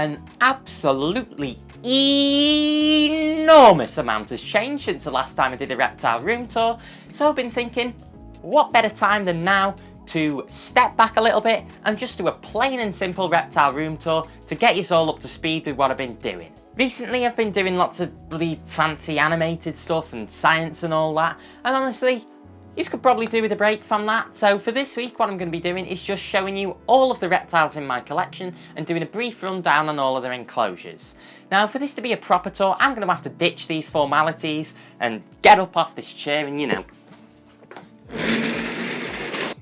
an absolutely enormous amount has changed since the last time I did a reptile room tour, so I've been thinking, what better time than now to step back a little bit and just do a plain and simple reptile room tour to get you all up to speed with what I've been doing. Recently I've been doing lots of bloody fancy animated stuff and science and all that, and honestly, you could probably do with a break from that. So for this week, what I'm going to be doing is just showing you all of the reptiles in my collection and doing a brief rundown on all of their enclosures. Now for this to be a proper tour, I'm going to have to ditch these formalities and get up off this chair and, you know,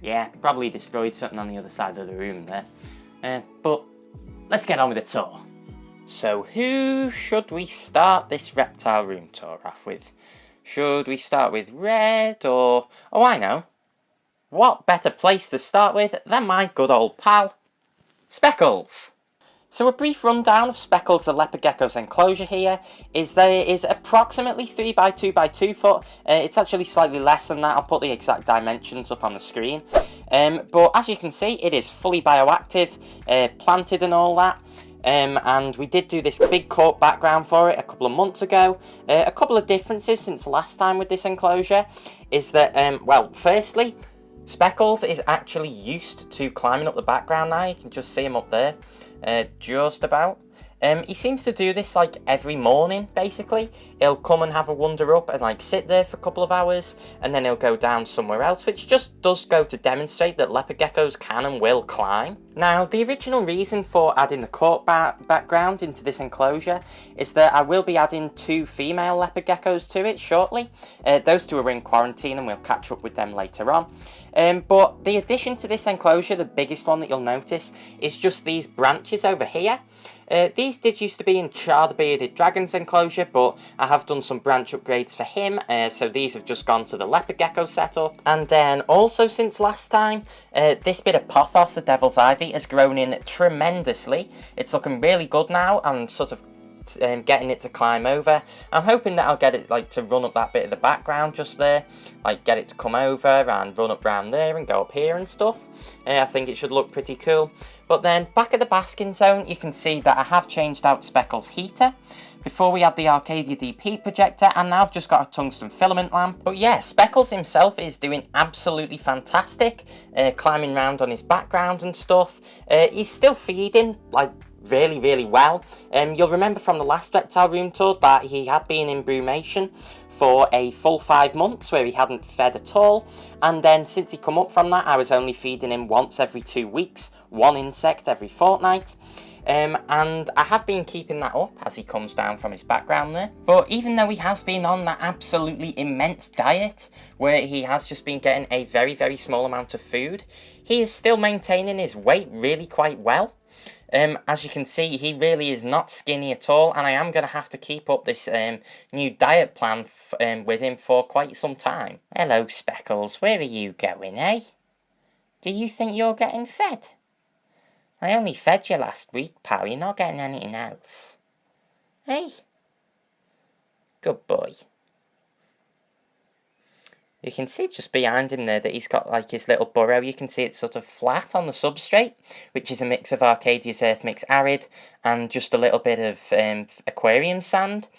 yeah, probably destroyed something on the other side of the room there. But let's get on with the tour. So who should we start this reptile room tour off with? Should we start with Red or... oh, I know. What better place to start with than my good old pal, Speckles? So a brief rundown of Speckles the leopard gecko's enclosure here is that it is approximately 3 by 2 by 2 foot. It's actually slightly less than that. I'll put the exact dimensions up on the screen. But as you can see, it is fully bioactive, planted and all that. And we did do this big cork background for it a couple of months ago. A couple of differences since last time with this enclosure is that, well, firstly, Speckles is actually used to climbing up the background now. You can just see him up there, just about. He seems to do this like every morning, basically. He'll come and have a wander up and like sit there for a couple of hours, and then he'll go down somewhere else, which just does go to demonstrate that leopard geckos can and will climb. Now, the original reason for adding the cork background into this enclosure is that I will be adding 2 female leopard geckos to it shortly. Those 2 are in quarantine and we'll catch up with them later on. But the addition to this enclosure, the biggest one that you'll notice, is just these branches over here. These did used to be in Char the bearded dragon's enclosure, but I have done some branch upgrades for him, so these have just gone to the leopard gecko setup. And then also since last time, this bit of pothos, the devil's ivy, has grown in tremendously. It's looking really good now and sort of getting it to climb over. I'm hoping that I'll get it like to run up that bit of the background just there, like get it to come over and run up round there and go up here and stuff. I think it should look pretty cool. But then back at the basking zone, you can see that I have changed out Speckles' heater. Before we had the Arcadia Deep Heat projector, and now I've just got a tungsten filament lamp. But yeah, Speckles himself is doing absolutely fantastic, climbing around on his background and stuff. He's still feeding like really well. You'll remember from the last reptile room tour that he had been in brumation for a full 5 months where he hadn't fed at all, and then since he come up from that, I was only feeding him once every 2 weeks, 1 insect every fortnight. And I have been keeping that up as he comes down from his background there. But even though he has been on that absolutely immense diet, where he has just been getting a very small amount of food, he is still maintaining his weight really quite well. As you can see, he really is not skinny at all, and I am going to have to keep up this new diet plan with him for quite some time. Hello, Speckles, where are you going, eh? Do you think you're getting fed? I only fed you last week, pal, you're not getting anything else. Hey? Good boy. You can see just behind him there that he's got like his little burrow. You can see it's sort of flat on the substrate, which is a mix of Arcadia's Earth Mix Arid and just a little bit of aquarium sand.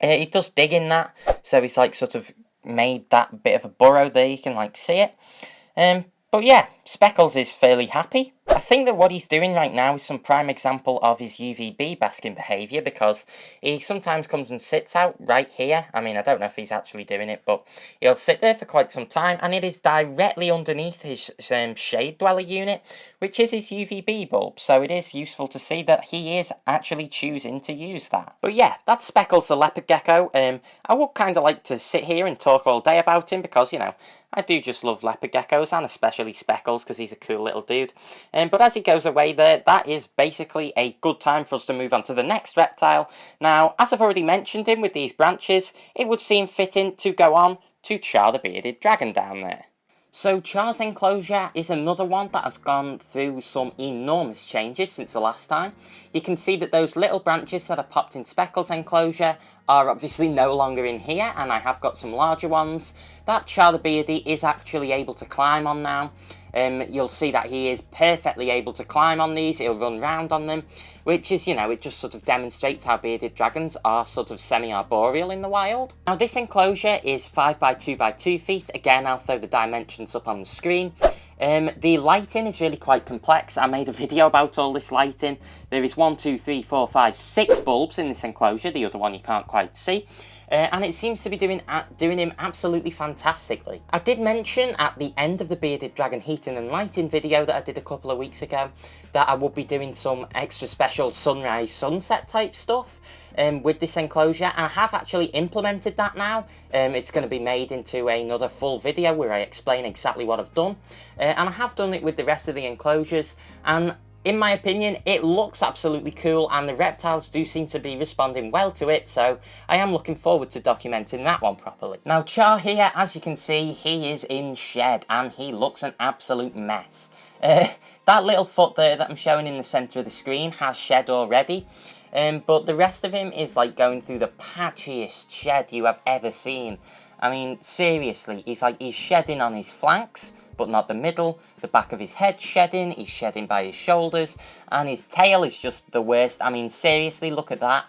He does dig in that, so he's like sort of made that bit of a burrow there, you can like see it. But yeah, Speckles is fairly happy. I think that what he's doing right now is some prime example of his UVB basking behaviour, because he sometimes comes and sits out right here. I mean, I don't know if he's actually doing it, but he'll sit there for quite some time, and it is directly underneath his shade dweller unit, which is his UVB bulb, so it is useful to see that he is actually choosing to use that. But yeah, that's Speckles the leopard gecko. I would kind of like to sit here and talk all day about him, because, you know, I do just love leopard geckos, and especially Speckles, because he's a cool little dude. But as he goes away there, that is basically a good time for us to move on to the next reptile. Now, as I've already mentioned him with these branches, it would seem fitting to go on to Char the bearded dragon down there. So Char's enclosure is another one that has gone through some enormous changes since the last time. You can see that those little branches that are popped in Speckles' enclosure are obviously no longer in here, and I have got some larger ones that Char the Beardy is actually able to climb on now. you'll see that he is perfectly able to climb on these. He'll run round on them, which is, you know, it just sort of demonstrates how bearded dragons are sort of semi-arboreal in the wild. Now, this enclosure is 5 by 2 by 2 feet. Again, I'll throw the dimensions up on the screen. The lighting is really quite complex. I made a video about all this lighting. There is 1, 2, 3, 4, 5, 6 bulbs in this enclosure. The other one you can't quite see. And it seems to be doing him absolutely fantastically. I did mention at the end of the bearded dragon heating and lighting video that I did a couple of weeks ago that I would be doing some extra special sunrise sunset type stuff with this enclosure, and I have actually implemented that now. It's going to be made into another full video where I explain exactly what I've done, and I have done it with the rest of the enclosures, and in my opinion, it looks absolutely cool, and the reptiles do seem to be responding well to it, so I am looking forward to documenting that one properly. Now, Char here, as you can see, he is in shed, and he looks an absolute mess. That little foot there that I'm showing in the centre of the screen has shed already, but the rest of him is like going through the patchiest shed you have ever seen. I mean, seriously, he's shedding on his flanks, but not the middle. The back of his head shedding, he's shedding by his shoulders, and his tail is just the worst. I mean, seriously, look at that.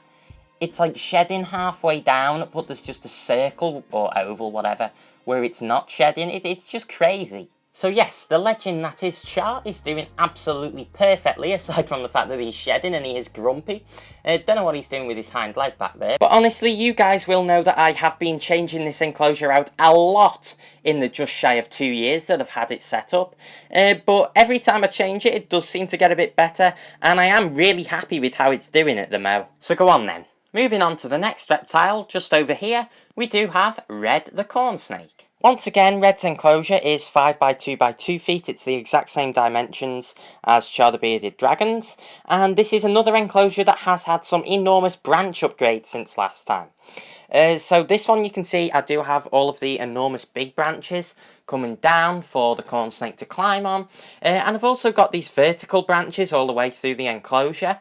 It's like shedding halfway down, but there's just a circle, or oval, whatever, where it's not shedding. It's just crazy. So yes, the legend that is Char is doing absolutely perfectly, aside from the fact that he's shedding and he is grumpy. Don't know what he's doing with his hind leg back there. But honestly, you guys will know that I have been changing this enclosure out a lot in the just shy of 2 years that I've had it set up. But every time I change it, it does seem to get a bit better, and I am really happy with how it's doing at the mo. So go on then. Moving on to the next reptile, just over here, we do have Red the corn snake. Once again, Red's enclosure is 5 by 2 by 2 feet. It's the exact same dimensions as Char the bearded dragons, and this is another enclosure that has had some enormous branch upgrades since last time. So this one, you can see I do have all of the enormous big branches coming down for the corn snake to climb on, and I've also got these vertical branches all the way through the enclosure,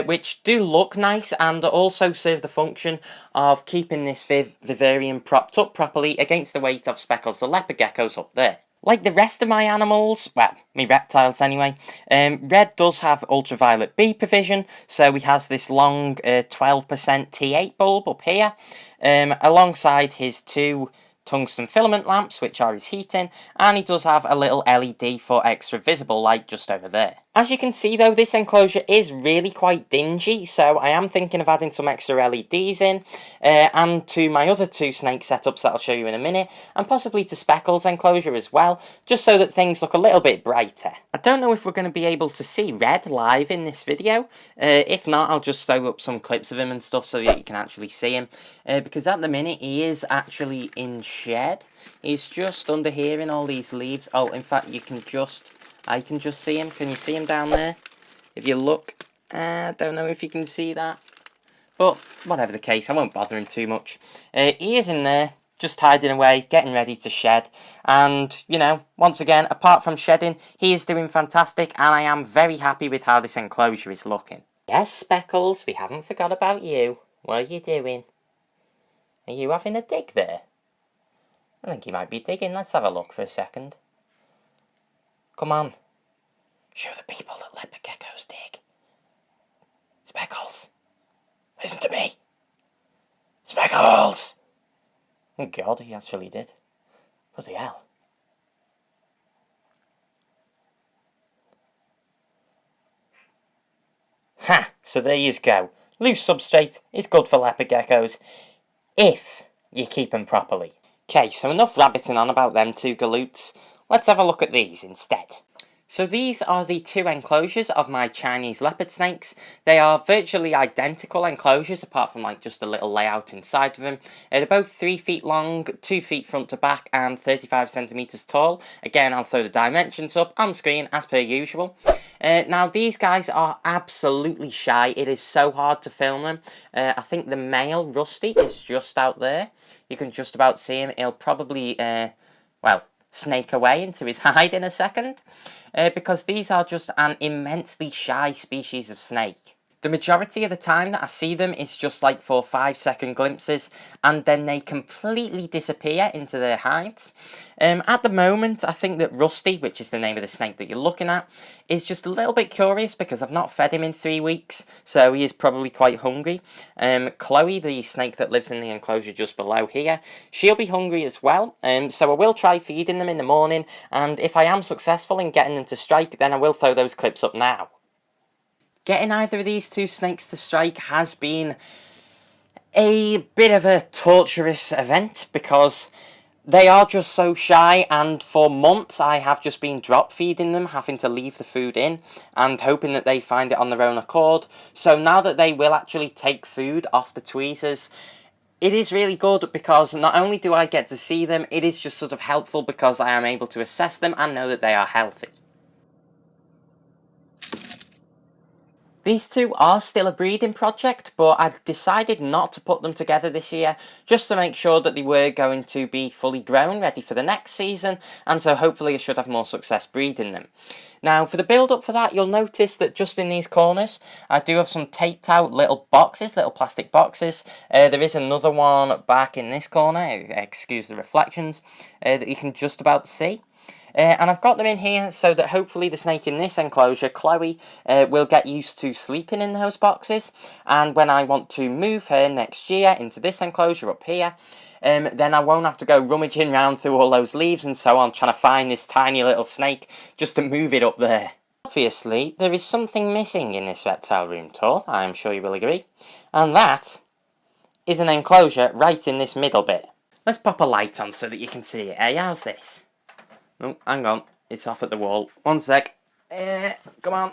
which do look nice and also serve the function of keeping this vivarium propped up properly against the weight of Speckles the leopard geckos up there. Like the rest of my animals, well, me reptiles anyway, Red does have ultraviolet B provision, so he has this long 12% T8 bulb up here, alongside his 2 tungsten filament lamps, which are his heating, and he does have a little LED for extra visible light just over there. As you can see though, this enclosure is really quite dingy, so I am thinking of adding some extra LEDs in, and to my other 2 snake setups that I'll show you in a minute, and possibly to Speckles' enclosure as well, just so that things look a little bit brighter. I don't know if we're going to be able to see Red live in this video. If not, I'll just throw up some clips of him and stuff so that you can actually see him, because at the minute he is actually in shed. He's just under here in all these leaves. Oh, in fact, I can just see him. Can you see him down there? If you look, I don't know if you can see that. But whatever the case, I won't bother him too much. He is in there, just hiding away, getting ready to shed. And, you know, once again, apart from shedding, he is doing fantastic, and I am very happy with how this enclosure is looking. Yes, Speckles, we haven't forgot about you. What are you doing? Are you having a dig there? I think he might be digging. Let's have a look for a second. Come on. Show the people that leopard geckos dig. Speckles. Listen to me. Speckles! Oh god, he actually did. Bloody hell. Ha! So there you go. Loose substrate is good for leopard geckos, if you keep them properly. Okay, so enough rabbiting on about them 2 galoots. Let's have a look at these instead. So these are the 2 enclosures of my Chinese leopard snakes. They are virtually identical enclosures, apart from like just a little layout inside of them. They're both 3 feet long, 2 feet front to back, and 35 centimeters tall. Again, I'll throw the dimensions up on screen as per usual. Now these guys are absolutely shy. It is so hard to film them. I think the male Rusty is just out there. You can just about see him. He'll probably, snake away into his hide in a second, because these are just an immensely shy species of snake. The majority of the time that I see them is just like for 5-second glimpses, and then they completely disappear into their hides. At the moment, I think that Rusty, which is the name of the snake that you're looking at, is just a little bit curious because I've not fed him in 3 weeks, so he is probably quite hungry. Chloe, the snake that lives in the enclosure just below here, she'll be hungry as well, so I will try feeding them in the morning, and if I am successful in getting them to strike, then I will throw those clips up now. Getting either of these two snakes to strike has been a bit of a torturous event because they are just so shy, and for months I have just been drop feeding them, having to leave the food in and hoping that they find it on their own accord. So now that they will actually take food off the tweezers, it is really good because not only do I get to see them, it is just sort of helpful because I am able to assess them and know that they are healthy. These two are still a breeding project, but I decided not to put them together this year, just to make sure that they were going to be fully grown, ready for the next season, and so hopefully I should have more success breeding them. Now, for the build-up for that, you'll notice that just in these corners, I do have some taped out little boxes, little plastic boxes. There is another one back in this corner, excuse the reflections, that you can just about see. And I've got them in here so that hopefully the snake in this enclosure, Chloe, will get used to sleeping in those boxes. And when I want to move her next year into this enclosure up here, then I won't have to go rummaging around through all those leaves and so on, trying to find this tiny little snake just to move it up there. Obviously, there is something missing in this reptile room tour, I am sure you will agree. And that is an enclosure right in this middle bit. Let's pop a light on so that you can see it. Hey, how's this? Oh, hang on. It's off at the wall. One sec. Come on.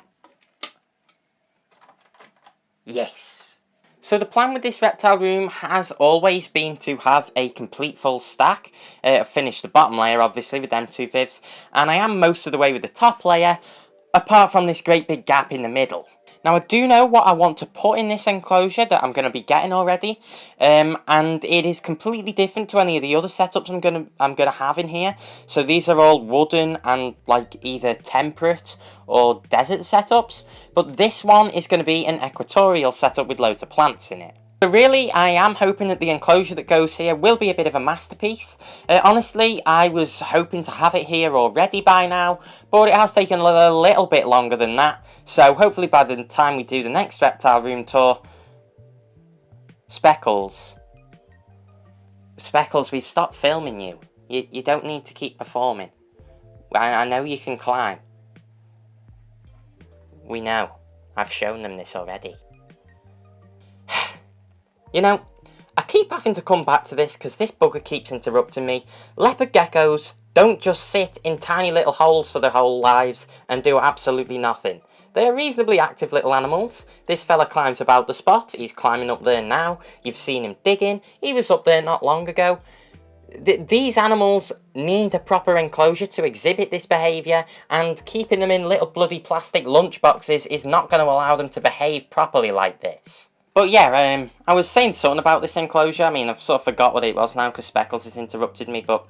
Yes. So the plan with this reptile room has always been to have a complete full stack. I've finished the bottom layer, obviously, with them 2/5. And I am most of the way with the top layer, apart from this great big gap in the middle. Now, I do know what I want to put in this enclosure that I'm going to be getting already, and it is completely different to any of the other setups I'm going to have in here. So these are all wooden and like either temperate or desert setups, but this one is going to be an equatorial setup with loads of plants in it. So really, I am hoping that the enclosure that goes here will be a bit of a masterpiece. Honestly, I was hoping to have it here already by now, but it has taken a little bit longer than that. So hopefully by the time we do the next reptile room tour... Speckles, we've stopped filming you. You don't need to keep performing. I know you can climb. We know. I've shown them this already. You know, I keep having to come back to this because this bugger keeps interrupting me. Leopard geckos don't just sit in tiny little holes for their whole lives and do absolutely nothing. They are reasonably active little animals. This fella climbs about the spot. He's climbing up there now. You've seen him digging. He was up there not long ago. These animals need a proper enclosure to exhibit this behaviour, and keeping them in little bloody plastic lunchboxes is not going to allow them to behave properly like this. But yeah, I was saying something about this enclosure. I mean, I've sort of forgot what it was now because Speckles has interrupted me, but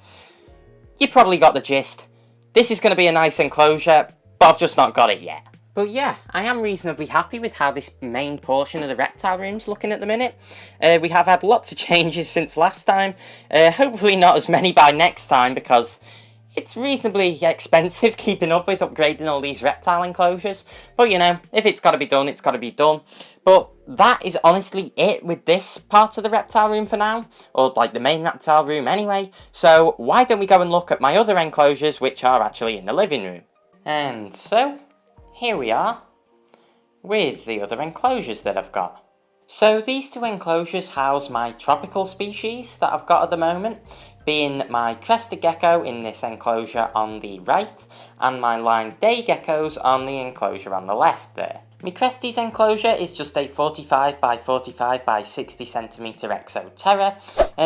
you probably got the gist. This is going to be a nice enclosure, but I've just not got it yet. But yeah, I am reasonably happy with how this main portion of the reptile room's looking at the minute. We have had lots of changes since last time. Hopefully not as many by next time, because it's reasonably expensive keeping up with upgrading all these reptile enclosures. But you know, if it's got to be done, it's got to be done. But that is honestly it with this part of the reptile room for now. Or like the main reptile room anyway. So why don't we go and look at my other enclosures, which are actually in the living room. And so, here we are with the other enclosures that I've got. So these two enclosures house my tropical species that I've got at the moment, being my Crested Gecko in this enclosure on the right, and my line day geckos on the enclosure on the left there. My Cresties enclosure is just a 45 by 45 by 60 centimetre Exo Terra,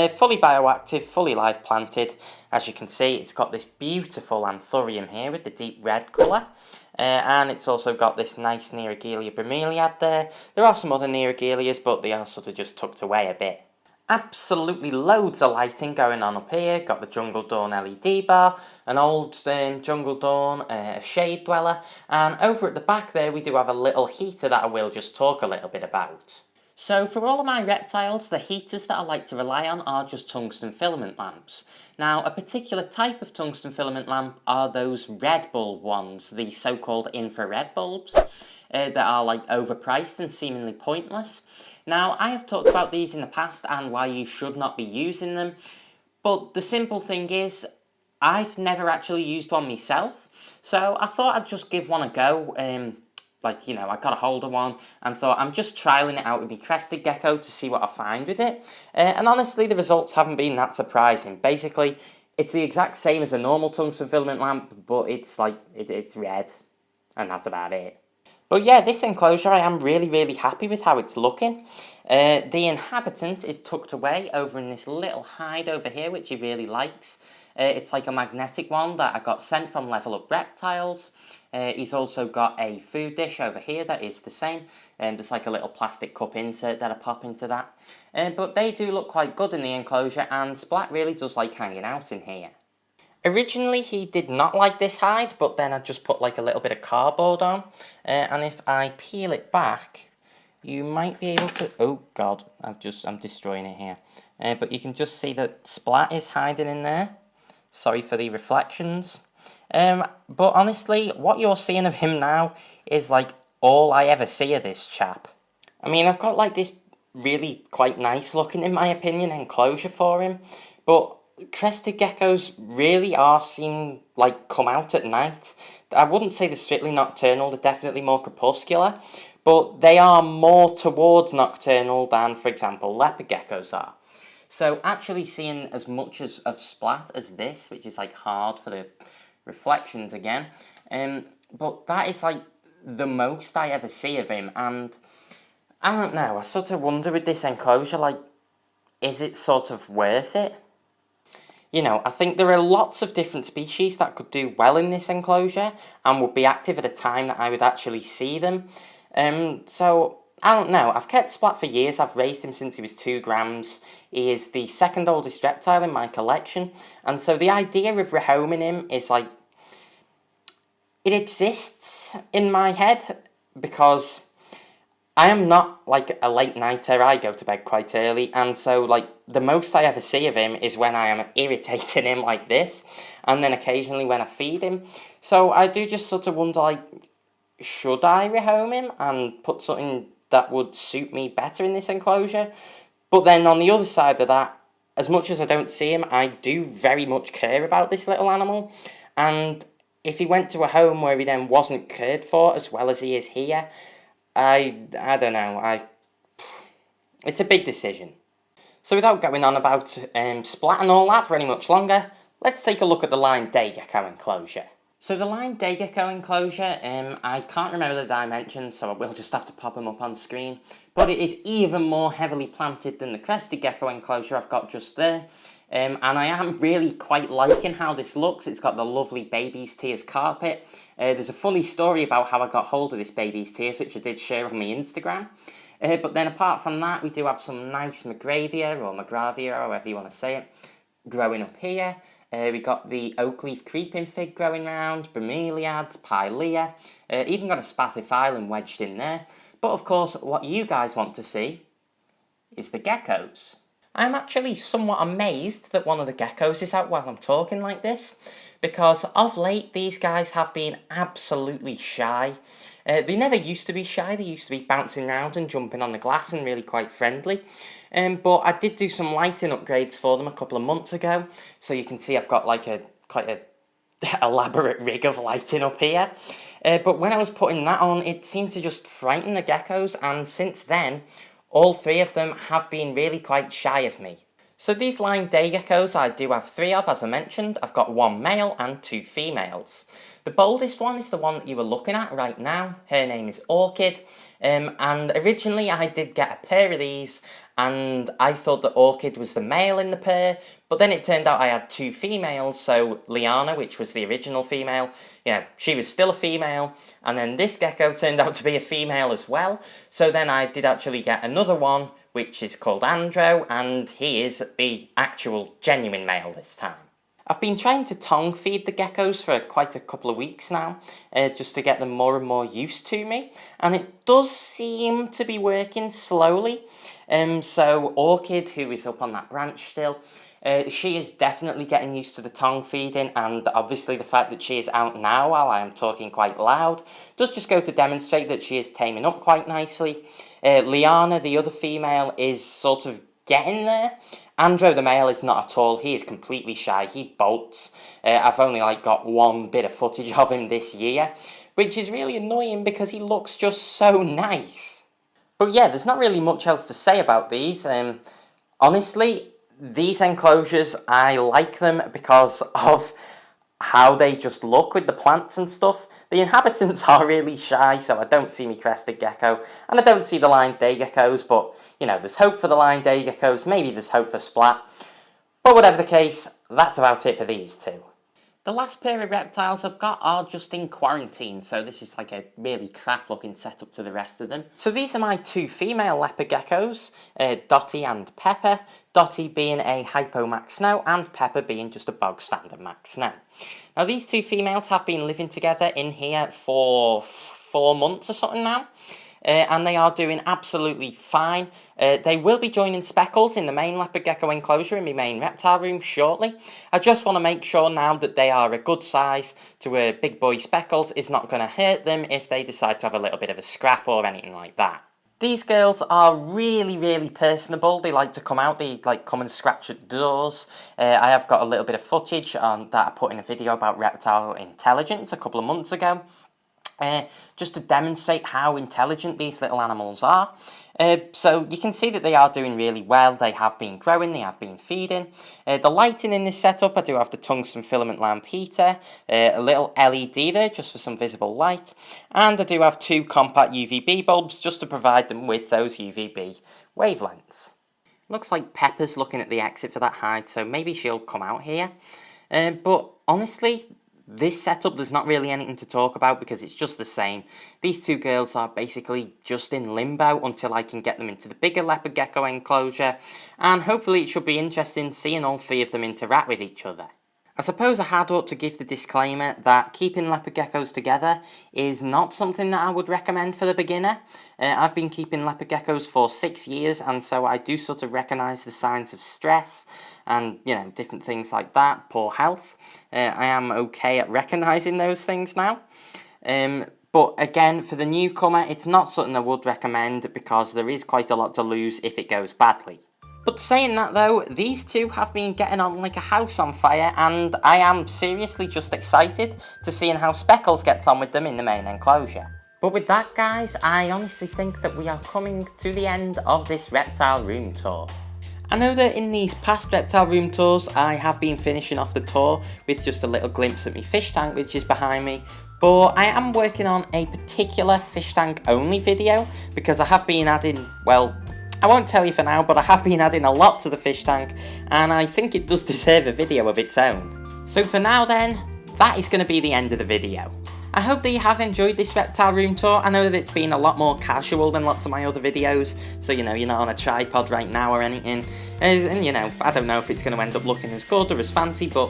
fully bioactive, fully live planted. As you can see, it's got this beautiful anthurium here with the deep red colour. And it's also got this nice Nerogelia bromeliad there. There are some other Nerogelias, but they are sort of just tucked away a bit. Absolutely loads of lighting going on up here. Got the Jungle Dawn LED bar, an old Jungle Dawn, a Shade Dweller, and over at the back there we do have a little heater that I will just talk a little bit about. So for all of my reptiles, the heaters that I like to rely on are just tungsten filament lamps. Now, a particular type of tungsten filament lamp are those red bulb ones, the so-called infrared bulbs, that are like overpriced and seemingly pointless. Now, I have talked about these in the past and why you should not be using them, but the simple thing is, I've never actually used one myself, so I thought I'd just give one a go. I got a hold of one and thought I'm just trialling it out with my Crested Gecko to see what I find with it. And honestly, the results haven't been that surprising. Basically, it's the exact same as a normal tungsten filament lamp, but it's red, and that's about it. But yeah, this enclosure, I am really happy with how it's looking. The inhabitant is tucked away over in this little hide over here, which he really likes. It's like a magnetic one that I got sent from Level Up Reptiles. He's also got a food dish over here that is the same. There's like a little plastic cup insert that I pop into that. But they do look quite good in the enclosure, and Splat really does like hanging out in here. Originally, he did not like this hide, but then I just put like a little bit of cardboard on. And if I peel it back, you might be able to... Oh, God, I'm destroying it here. But you can just see that Splat is hiding in there. Sorry for the reflections. But honestly, what you're seeing of him now is like all I ever see of this chap. I mean, I've got like this really quite nice looking, in my opinion, enclosure for him. But Crested geckos really seem like come out at night. I wouldn't say they're strictly nocturnal, they're definitely more crepuscular, but they are more towards nocturnal than, for example, leopard geckos are. So actually seeing as much of Splat as this, which is like hard for the reflections again, but that is like the most I ever see of him, and I don't know, I sort of wonder with this enclosure, like, is it sort of worth it? You know, I think there are lots of different species that could do well in this enclosure and would be active at a time that I would actually see them. So, I don't know. I've kept Splat for years. I've raised him since he was 2 grams. He is the second oldest reptile in my collection. And so the idea of rehoming him is like... It exists in my head because I am not like a late nighter. I go to bed quite early, and so like the most I ever see of him is when I am irritating him like this, and then occasionally when I feed him. So I do just sort of wonder, like, should I rehome him and put something that would suit me better in this enclosure? But then on the other side of that, as much as I don't see him, I do very much care about this little animal, and if he went to a home where he then wasn't cared for as well as he is here, I don't know, it's a big decision. So without going on about Splat and all that for any much longer, let's take a look at the line day gecko enclosure. So the line day gecko enclosure, I can't remember the dimensions, so I will just have to pop them up on screen, but it is even more heavily planted than the Crested gecko enclosure I've got just there. And I am really quite liking how this looks. It's got the lovely baby's tears carpet. There's a funny story about how I got hold of this baby's tears, which I did share on my Instagram. But then apart from that, we do have some nice Magravia, or Magravia, or however you want to say it, growing up here. We got the oak leaf creeping fig growing round, bromeliads, pilea, even got a spathiphyllum wedged in there. But of course, what you guys want to see is the geckos. I'm actually somewhat amazed that one of the geckos is out while I'm talking like this, because of late these guys have been absolutely shy. They never used to be shy, they used to be bouncing around and jumping on the glass and really quite friendly. But I did do some lighting upgrades for them a couple of months ago, so you can see I've got like quite a elaborate rig of lighting up here. But when I was putting that on, it seemed to just frighten the geckos, and since then, all 3 of them have been really quite shy of me. So these line day geckos I do have 3 of, as I mentioned. I've got 1 male and 2 females. The boldest one is the one that you were looking at right now. Her name is Orchid. And originally I did get a pair of these, and I thought that Orchid was the male in the pair, but then it turned out I had 2 females, so Liana, which was the original female, she was still a female, and then this gecko turned out to be a female as well, so then I did actually get another one which is called Andro, and he is the actual genuine male this time. I've been trying to tongue feed the geckos for quite a couple of weeks now, just to get them more and more used to me, and it does seem to be working slowly. So Orchid, who is up on that branch still, she is definitely getting used to the tongue feeding, and obviously the fact that she is out now while I am talking quite loud does just go to demonstrate that she is taming up quite nicely. Liana, the other female, is sort of getting there. Andro, the male, is not at all. He is completely shy. He bolts. I've only got one bit of footage of him this year, which is really annoying because he looks just so nice. But yeah, there's not really much else to say about these. Honestly, these enclosures, I like them because of how they just look with the plants and stuff. The inhabitants are really shy, so I don't see me crested gecko, and I don't see the line day geckos, but, you know, there's hope for the line day geckos, maybe there's hope for Splat. But whatever the case, that's about it for these two. The last pair of reptiles I've got are just in quarantine, so this is like a really crap looking setup to the rest of them. So these are my two female leopard geckos, Dotty and Pepper, Dotty being a hypo max snow and Pepper being just a bog standard max snow. Now these two females have been living together in here for 4 months or something now. And they are doing absolutely fine. They will be joining Speckles in the main leopard gecko enclosure in my main reptile room shortly. I just want to make sure now that they are a good size to where big boy Speckles is not going to hurt them if they decide to have a little bit of a scrap or anything like that. These girls are really, really personable. They like to come out, they like come and scratch at doors. I have got a little bit of footage that I put in a video about reptile intelligence a couple of months ago. Just to demonstrate how intelligent these little animals are. So you can see that they are doing really well. They have been growing, they have been feeding. The lighting in this setup, I do have the tungsten filament lamp heater, a little LED there just for some visible light, and I do have 2 compact UVB bulbs just to provide them with those UVB wavelengths. Looks like Pepper's looking at the exit for that hide, so maybe she'll come out here. But honestly, this setup, there's not really anything to talk about because it's just the same. These two girls are basically just in limbo until I can get them into the bigger leopard gecko enclosure, and hopefully it should be interesting seeing all 3 of them interact with each other. I suppose I had ought to give the disclaimer that keeping leopard geckos together is not something that I would recommend for the beginner. I've been keeping leopard geckos for 6 years, and so I do sort of recognise the signs of stress and, you know, different things like that, poor health. I am okay at recognising those things now. But again, for the newcomer, it's not something I would recommend because there is quite a lot to lose if it goes badly. But saying that though, these two have been getting on like a house on fire, and I am seriously just excited to seeing how Speckles gets on with them in the main enclosure. But with that guys, I honestly think that we are coming to the end of this reptile room tour. I know that in these past reptile room tours, I have been finishing off the tour with just a little glimpse at my fish tank which is behind me, but I am working on a particular fish tank only video because I have been adding, well, I won't tell you for now, but I have been adding a lot to the fish tank, and I think it does deserve a video of its own. So for now then, that is going to be the end of the video. I hope that you have enjoyed this reptile room tour. I know that it's been a lot more casual than lots of my other videos, so you know, you're not on a tripod right now or anything, and you know, I don't know if it's going to end up looking as good or as fancy, but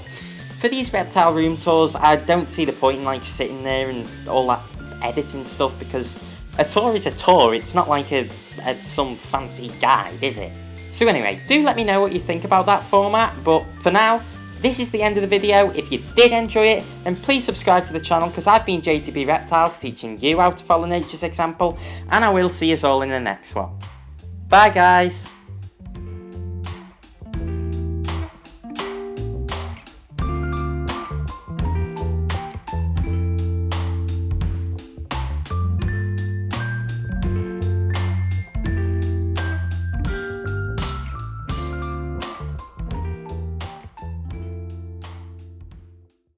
for these reptile room tours, I don't see the point in like sitting there and all that editing stuff, because a tour is a tour, it's not like some fancy guide, is it? So anyway, do let me know what you think about that format, but for now, this is the end of the video. If you did enjoy it, then please subscribe to the channel, because I've been JTB Reptiles teaching you how to follow nature's example, and I will see us all in the next one. Bye guys!